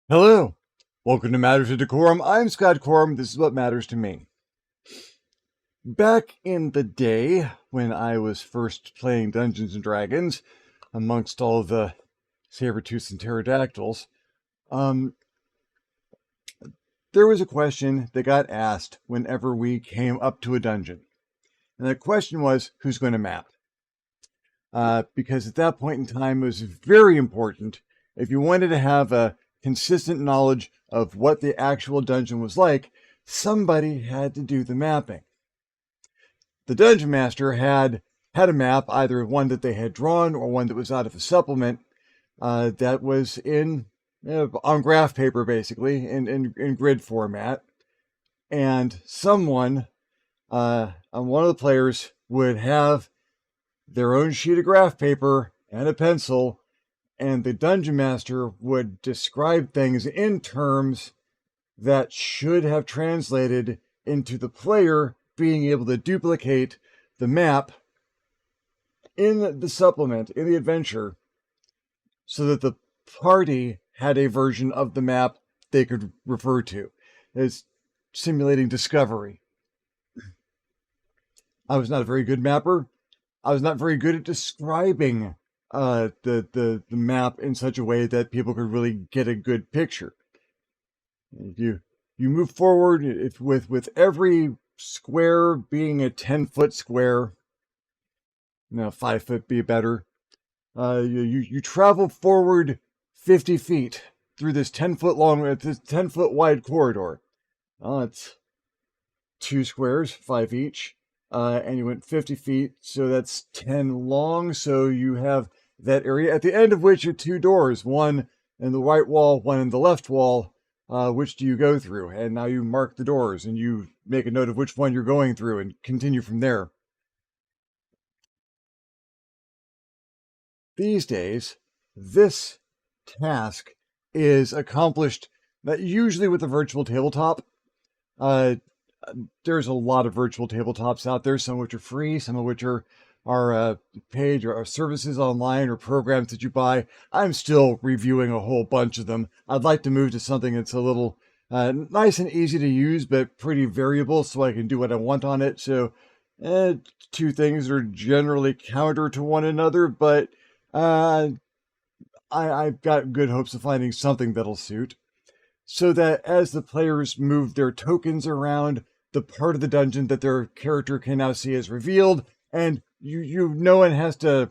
Hello, welcome to Matters of DeCorum. I'm Scott Corum. This is what matters to me. Back in the day when I was first playing Dungeons and Dragons, amongst all the saber-tooths and pterodactyls, there was a question that got asked whenever we came up to a dungeon. And the question was, who's going to map? Because at that point in time, it was very important. If you wanted to have a consistent knowledge of what the actual dungeon was like, somebody had to do the mapping. The dungeon master had a map, either one that they had drawn or one that was out of a supplement that was on graph paper, basically, in grid format. And someone, one of the players, would have their own sheet of graph paper and a pencil, and the dungeon master would describe things in terms that should have translated into the player being able to duplicate the map in the supplement, in the adventure, so that the party had a version of the map they could refer to. It's simulating discovery. I was not a very good mapper. I was not very good at describing the map in such a way that people could really get a good picture. You move forward with every square being a 10-foot square. No, 5 foot be better. You travel forward 50 feet through this 10-foot long, this 10-foot wide corridor. It's 2 squares, 5 each. And you went 50 feet, so that's 10 long. So you have that area, at the end of which are 2 doors, one in the right wall, one in the left wall. Which do you go through? And now you mark the doors, and you make a note of which one you're going through and continue from there. These days, this task is accomplished usually with a virtual tabletop. There's a lot of virtual tabletops out there, some of which are free, some of which are paid or services online or programs that you buy. I'm still reviewing a whole bunch of them. I'd like to move to something that's a little nice and easy to use, but pretty variable, so I can do what I want on it. So 2 things are generally counter to one another, but I've got good hopes of finding something that'll suit, so that as the players move their tokens around, the part of the dungeon that their character can now see is revealed, and no one has to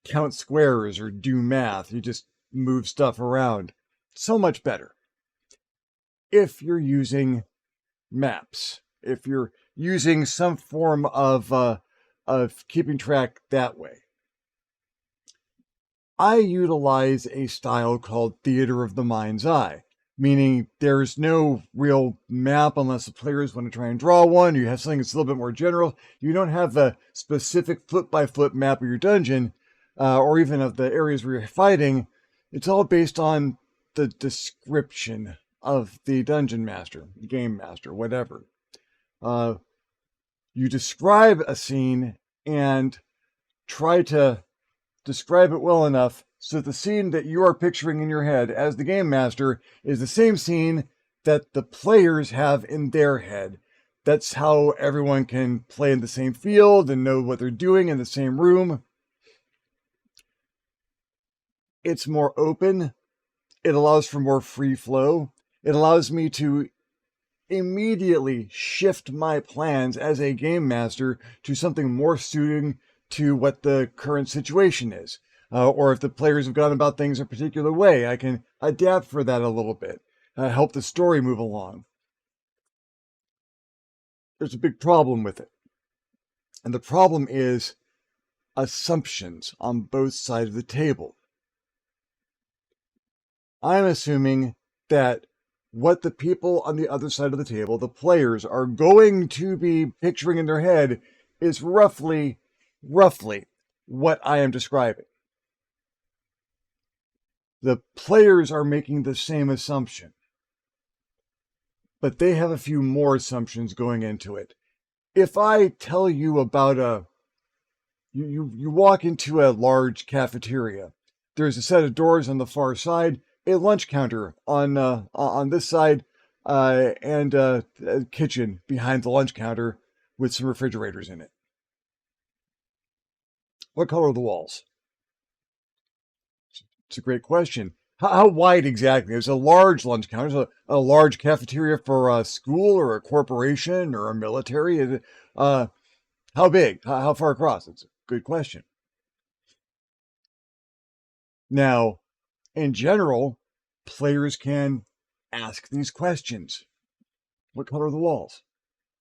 count squares or do math. You just move stuff around. So much better. If you're using maps, if you're using some form of keeping track that way, I utilize a style called theater of the mind's eye, meaning there's no real map unless the players want to try and draw one. You have something that's a little bit more general. You don't have a specific foot-by-foot map of your dungeon, or even of the areas where you're fighting. It's all based on the description of the dungeon master, game master, whatever. You describe a scene and try to describe it well enough so the scene that you are picturing in your head as the game master is the same scene that the players have in their head. That's how everyone can play in the same field and know what they're doing in the same room. It's more open. It allows for more free flow. It allows me to immediately shift my plans as a game master to something more suiting to what the current situation is. Or if the players have gone about things a particular way, I can adapt for that a little bit, help the story move along. There's a big problem with it. And the problem is assumptions on both sides of the table. I'm assuming that what the people on the other side of the table, the players, are going to be picturing in their head is roughly what I am describing. The players are making the same assumption, but they have a few more assumptions going into it. If I tell you about you walk into a large cafeteria, there's a set of doors on the far side. a lunch counter on this side, and a kitchen behind the lunch counter with some refrigerators in it. What color are the walls? It's a great question. How wide exactly? There's a large lunch counter. There's a large cafeteria for a school or a corporation or a military. How big? How far across? It's a good question. Now, in general, players can ask these questions. What color are the walls?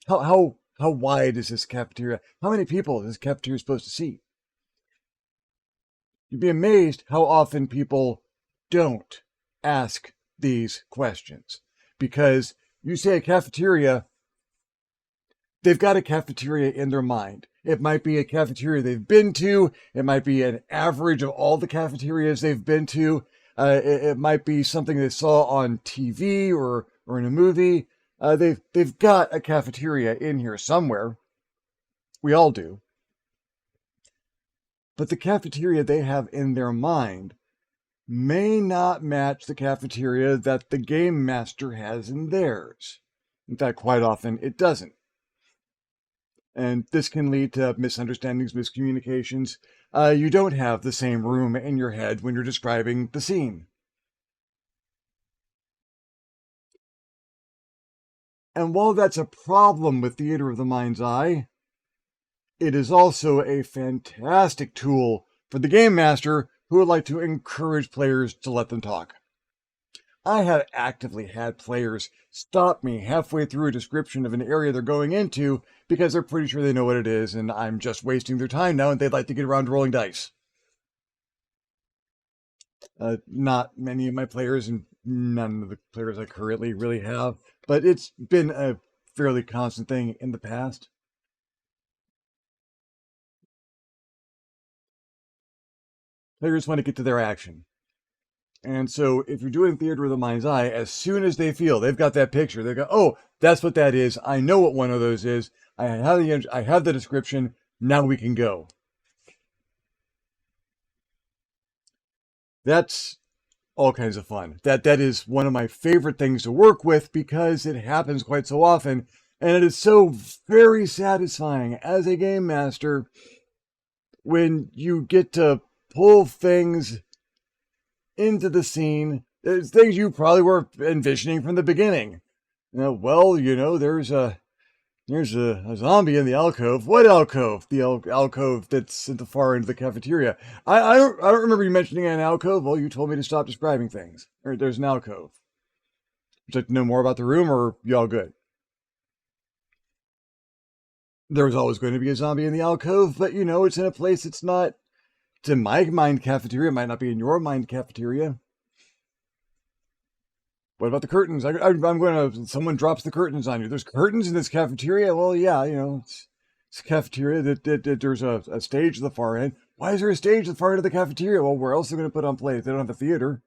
How wide is this cafeteria? How many people is this cafeteria supposed to seat? You'd be amazed how often people don't ask these questions, because you say a cafeteria, they've got a cafeteria in their mind. It might be a cafeteria they've been to. It might be an average of all the cafeterias they've been to. It might be something they saw on TV or in a movie. They've got a cafeteria in here somewhere. We all do. But the cafeteria they have in their mind may not match the cafeteria that the game master has in theirs. In fact, quite often it doesn't. And this can lead to misunderstandings, miscommunications. You don't have the same room in your head when you're describing the scene. And while that's a problem with theater of the mind's eye, it is also a fantastic tool for the game master who would like to encourage players to let them talk. I have actively had players stop me halfway through a description of an area they're going into because they're pretty sure they know what it is, and I'm just wasting their time now and they'd like to get around to rolling dice. Not many of my players, and none of the players I currently really have, but it's been a fairly constant thing in the past. Players want to get to their action. And so if you're doing theater of the mind's eye, as soon as they feel they've got that picture, they go, oh, that's what that is. I know what one of those is. I have the description. Now we can go. That's all kinds of fun. That is one of my favorite things to work with because it happens quite so often. And it is so very satisfying as a game master when you get to pull things into the scene. There's things you probably were envisioning from the beginning. There's a zombie in the alcove. What alcove? The alcove that's at the far end of the cafeteria. I don't remember you mentioning an alcove. Well, you told me to stop describing things. There's an alcove. Would you like to know more about the room, or y'all good? There was always going to be a zombie in the alcove, but it's in a place it's not. It's in my mind cafeteria. It might not be in your mind cafeteria. What about the curtains? I'm going to. Someone drops the curtains on you. There's curtains in this cafeteria. Well, yeah, it's a cafeteria. That there's a stage at the far end. Why is there a stage at the far end of the cafeteria? Well, where else are they going to put on plays? They don't have a theater.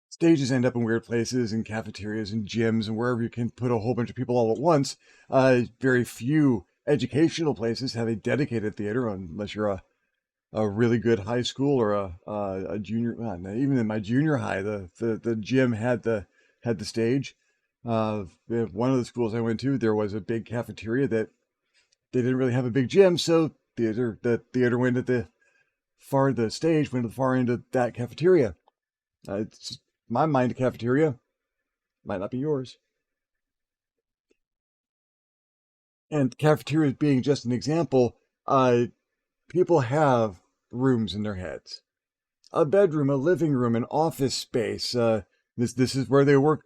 Stages end up in weird places, in cafeterias and gyms and wherever you can put a whole bunch of people all at once. Very few educational places have a dedicated theater, unless you're a really good high school or a junior. Even in my junior high, the gym had the stage. One of the schools I went to, there was a big cafeteria that they didn't really have a big gym, so the theater went at the stage went to the far end of that cafeteria. It's my mind cafeteria, might not be yours. And cafeterias being just an example, people have rooms in their heads. A bedroom, a living room, an office space. This is where they work.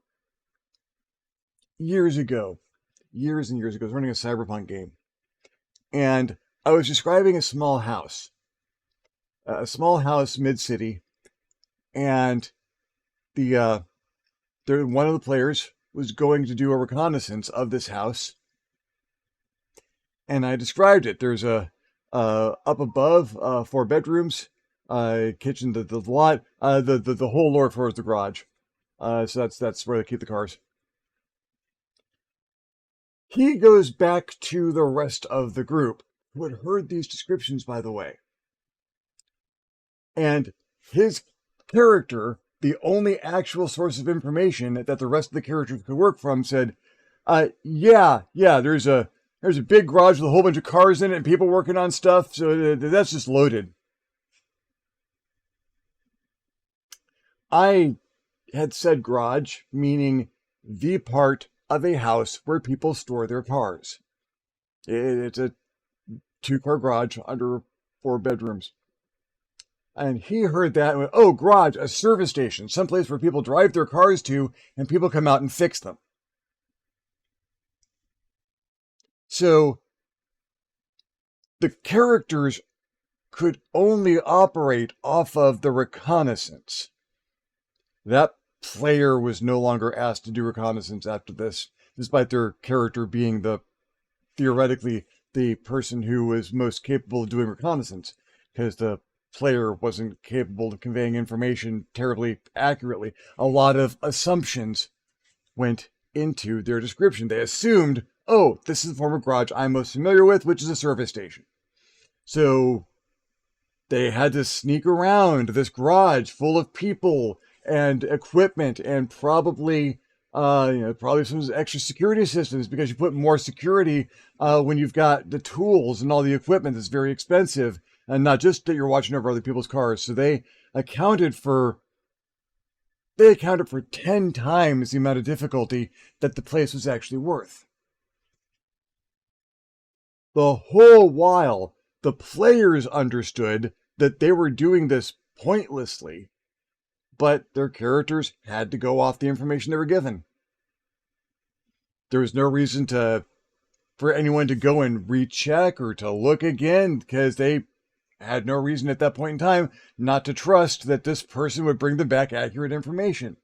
Years and years ago, I was running a cyberpunk game. And I was describing a small house mid-city. And one of the players was going to do a reconnaissance of this house. And I described it. There's up above 4 bedrooms, kitchen, the lot, the whole lower floor is the garage. So that's where they keep the cars. He goes back to the rest of the group who had heard these descriptions, by the way. And his character, the only actual source of information that the rest of the characters could work from, said, yeah, there's a big garage with a whole bunch of cars in it and people working on stuff, so that's just loaded. I had said garage, meaning the part of a house where people store their cars. It's a 2-car garage under 4 bedrooms. And he heard that and went, oh, garage, a service station, someplace where people drive their cars to and people come out and fix them. So the characters could only operate off of the reconnaissance. That player was no longer asked to do reconnaissance after this, despite their character being theoretically the person who was most capable of doing reconnaissance, because the player wasn't capable of conveying information terribly accurately. A lot of assumptions went into their description. They assumed, oh, this is the form of garage I'm most familiar with, which is a service station. So they had to sneak around this garage full of people and equipment and probably some extra security systems, because you put more security when you've got the tools and all the equipment that's very expensive, and not just that you're watching over other people's cars. So they accounted for 10 times the amount of difficulty that the place was actually worth. The whole while, the players understood that they were doing this pointlessly, but their characters had to go off the information they were given. There was no reason for anyone to go and recheck or to look again, because they had no reason at that point in time not to trust that this person would bring them back accurate information.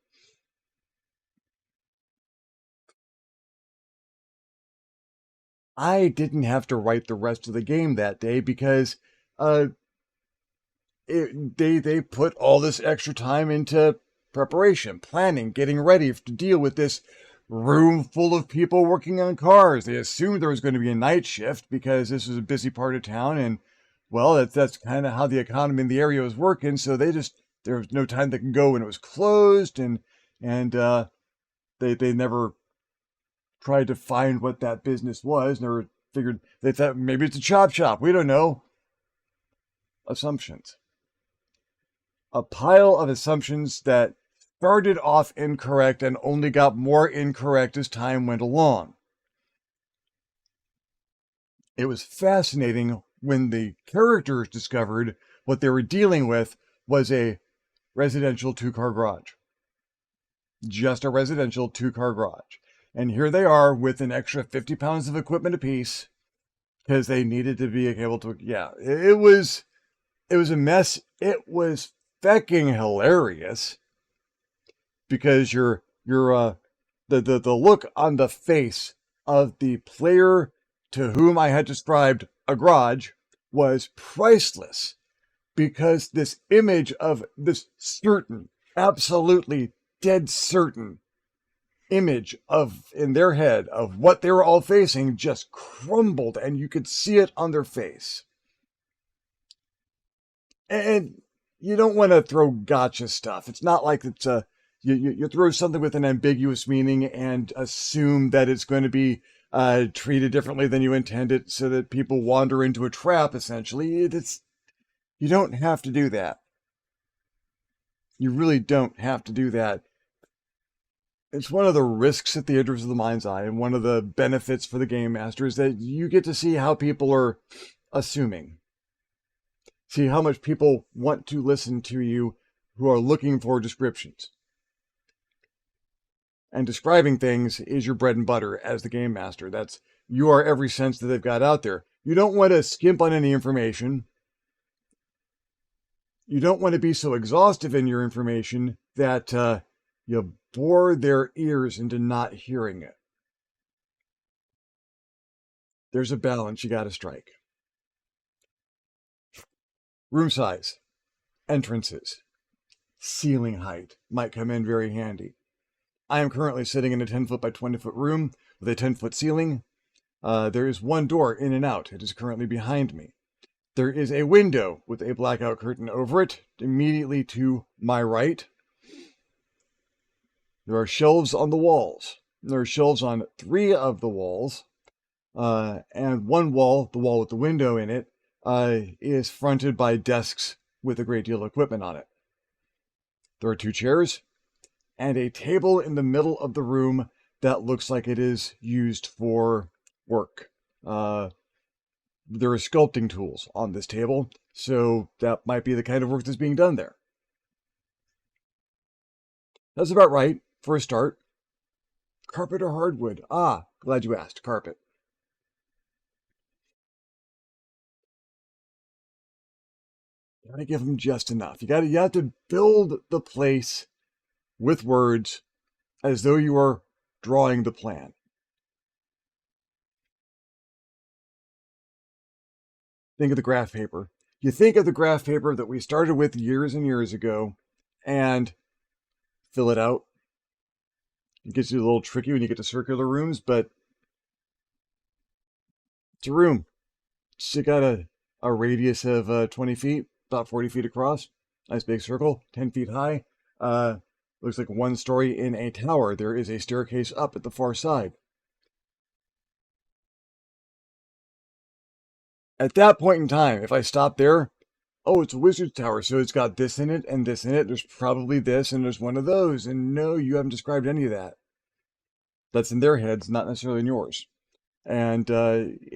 I didn't have to write the rest of the game that day because they put all this extra time into preparation, planning, getting ready to deal with this room full of people working on cars. They assumed there was going to be a night shift because this was a busy part of town, and well, that's kind of how the economy in the area was working. So there was no time they can go when it was closed, and they never tried to find what that business was. Never figured. They thought maybe it's a chop shop. We don't know. Assumptions. A pile of assumptions that started off incorrect and only got more incorrect as time went along. It was fascinating when the characters discovered what they were dealing with was a residential 2-car garage. Just a residential 2-car garage. And here they are with an extra 50 pounds of equipment apiece because they needed to be able to, it was a mess. It was fecking hilarious because the look on the face of the player to whom I had described a garage was priceless, because this image of this certain, absolutely dead certain image in their head of what they were all facing just crumbled, and you could see it on their face. And you don't want to throw gotcha stuff. It's not like it's you throw something with an ambiguous meaning and assume that it's going to be treated differently than you intended, so that people wander into a trap. Essentially, you don't have to do that. You really don't have to do that. It's one of the risks at the Theaters of the Mind's Eye, and one of the benefits for the Game Master is that you get to see how people are assuming. See how much people want to listen to you who are looking for descriptions. And describing things is your bread and butter as the Game Master. You are every sense that they've got out there. You don't want to skimp on any information. You don't want to be so exhaustive in your information that you bore their ears into not hearing it. There's a balance you got to strike. Room size, entrances, ceiling height might come in very handy. I am currently sitting in a 10-foot by 20-foot room with a 10-foot ceiling. There is one door in and out. It is currently behind me. There is a window with a blackout curtain over it immediately to my right. There are shelves on the walls. There are shelves on 3 of the walls. And one wall, the wall with the window in it, is fronted by desks with a great deal of equipment on it. There are 2 chairs and a table in the middle of the room that looks like it is used for work. There are sculpting tools on this table, so that might be the kind of work that's being done there. That's about right for a start. Carpet or hardwood? Ah, glad you asked. Carpet. You gotta give them just enough. You have to build the place with words as though you are drawing the plan. Think of the graph paper. You think of the graph paper that we started with years and years ago and fill it out. It gets you a little tricky when you get to circular rooms, but it's a room. It's got a radius of 20 feet, about 40 feet across. Nice big circle, 10 feet high. Looks like 1 story in a tower. There is a staircase up at the far side. At that point in time, if I stop there, oh, it's a wizard's tower, so it's got this in it and this in it. There's probably this, and there's one of those. And no, you haven't described any of that. That's in their heads, not necessarily in yours. And you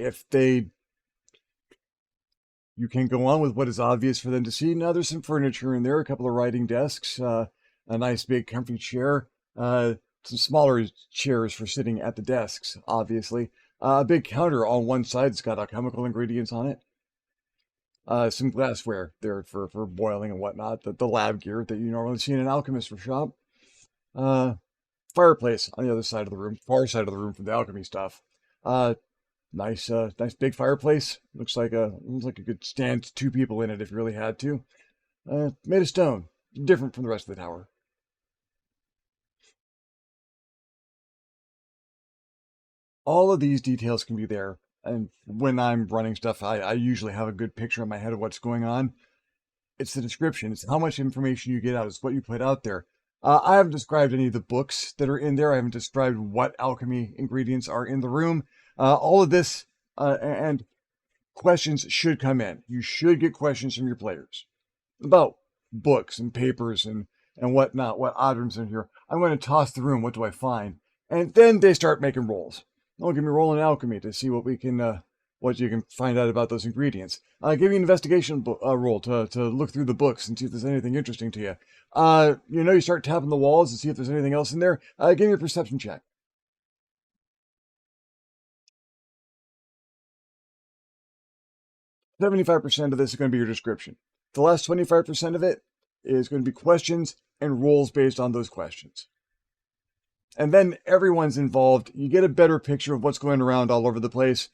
can go on with what is obvious for them to see. Now there's some furniture in there, a couple of writing desks, a nice big comfy chair, some smaller chairs for sitting at the desks, obviously. A big counter on one side that's got chemical ingredients on it. Some glassware there for boiling and whatnot, the lab gear that you normally see in an alchemist shop. Fireplace on the other side of the room, far side of the room for the alchemy stuff. Nice big fireplace. Looks like it could stand 2 people in it if you really had to. Made of stone, different from the rest of the tower. All of these details can be there, and when I'm running stuff, I usually have a good picture in my head of what's going on. It's the description. It's how much information you get out. It's what you put out there. I haven't described any of the books that are in there. I haven't described what alchemy ingredients are in the room. All of this and questions should come in. You should get questions from your players about books and papers and whatnot, what items in here. I'm going to toss the room. What do I find? And then they start making rolls. They'll give me rolling alchemy to see what you can find out about those ingredients. Give you an investigation roll to look through the books and see if there's anything interesting to you. You start tapping the walls to see if there's anything else in there. Give me a perception check. 75% of this is going to be your description. The last 25% of it is going to be questions and rolls based on those questions. And then everyone's involved. You get a better picture of what's going around all over the place.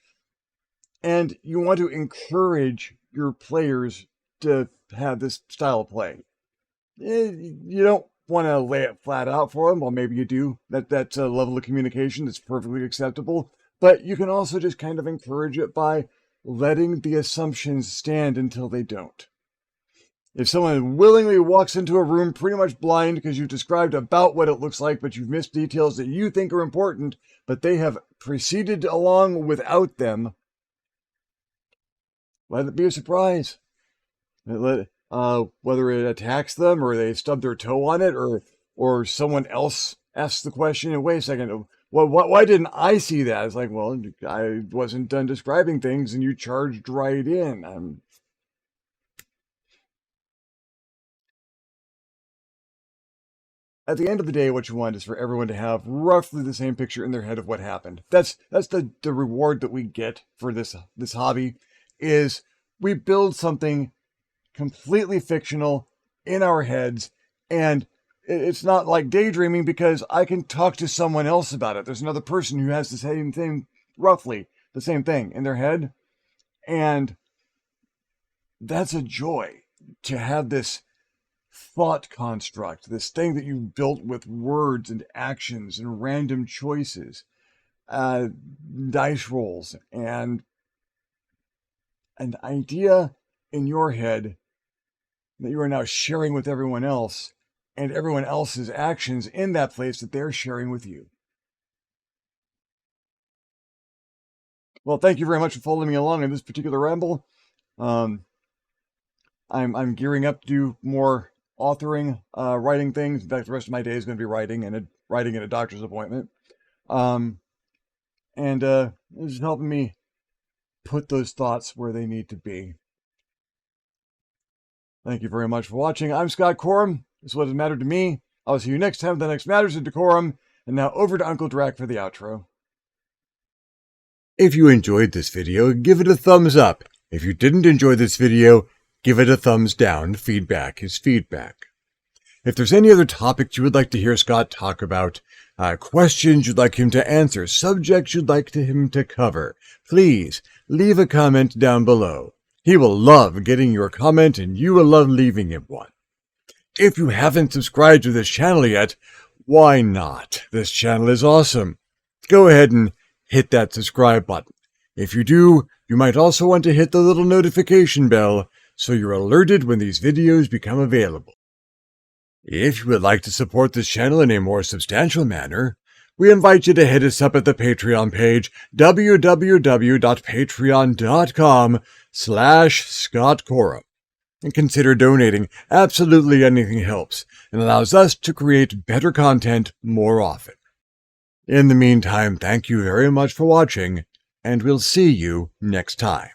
And you want to encourage your players to have this style of play. You don't want to lay it flat out for them. Well, maybe you do. That's a level of communication that's perfectly acceptable. But you can also just kind of encourage it by letting the assumptions stand until they don't. If someone willingly walks into a room pretty much blind because you've described about what it looks like, but you've missed details that you think are important, but they have proceeded along without them, let it be a surprise. Whether it attacks them or they stub their toe on it or someone else asks the question, and wait a second, why didn't I see that? It's like, well, I wasn't done describing things and you charged right in. At the end of the day, what you want is for everyone to have roughly the same picture in their head of what happened. That's the reward that we get for this hobby, is we build something completely fictional in our heads, and it's not like daydreaming because I can talk to someone else about it. There's another person who has the same thing, roughly the same thing in their head, and that's a joy to have this thought construct, this thing that you've built with words and actions and random choices, dice rolls, and an idea in your head that you are now sharing with everyone else, and everyone else's actions in that place that they're sharing with you. Well, thank you very much for following me along in this particular ramble. I'm gearing up to do more authoring, writing things. In fact, the rest of my day is going to be writing and writing at a doctor's appointment. This is helping me put those thoughts where they need to be. Thank you very much for watching. I'm Scott Corum. This is what has mattered to me. I'll see you next time with the next Matters of Decorum. And now over to Uncle Drac for the outro. If you enjoyed this video, give it a thumbs up. If you didn't enjoy this video, give it a thumbs down. Feedback is feedback. If there's any other topics you would like to hear Scott talk about, questions you'd like him to answer, subjects you'd like him to cover, please leave a comment down below. He will love getting your comment, and you will love leaving him one. If you haven't subscribed to this channel yet, why not? This channel is awesome. Go ahead and hit that subscribe button. If you do, you might also want to hit the little notification bell so you're alerted when these videos become available. If you would like to support this channel in a more substantial manner, we invite you to hit us up at the Patreon page, www.patreon.com/ScottCorum, and consider donating. Absolutely anything helps and allows us to create better content more often. In the meantime, thank you very much for watching, and we'll see you next time.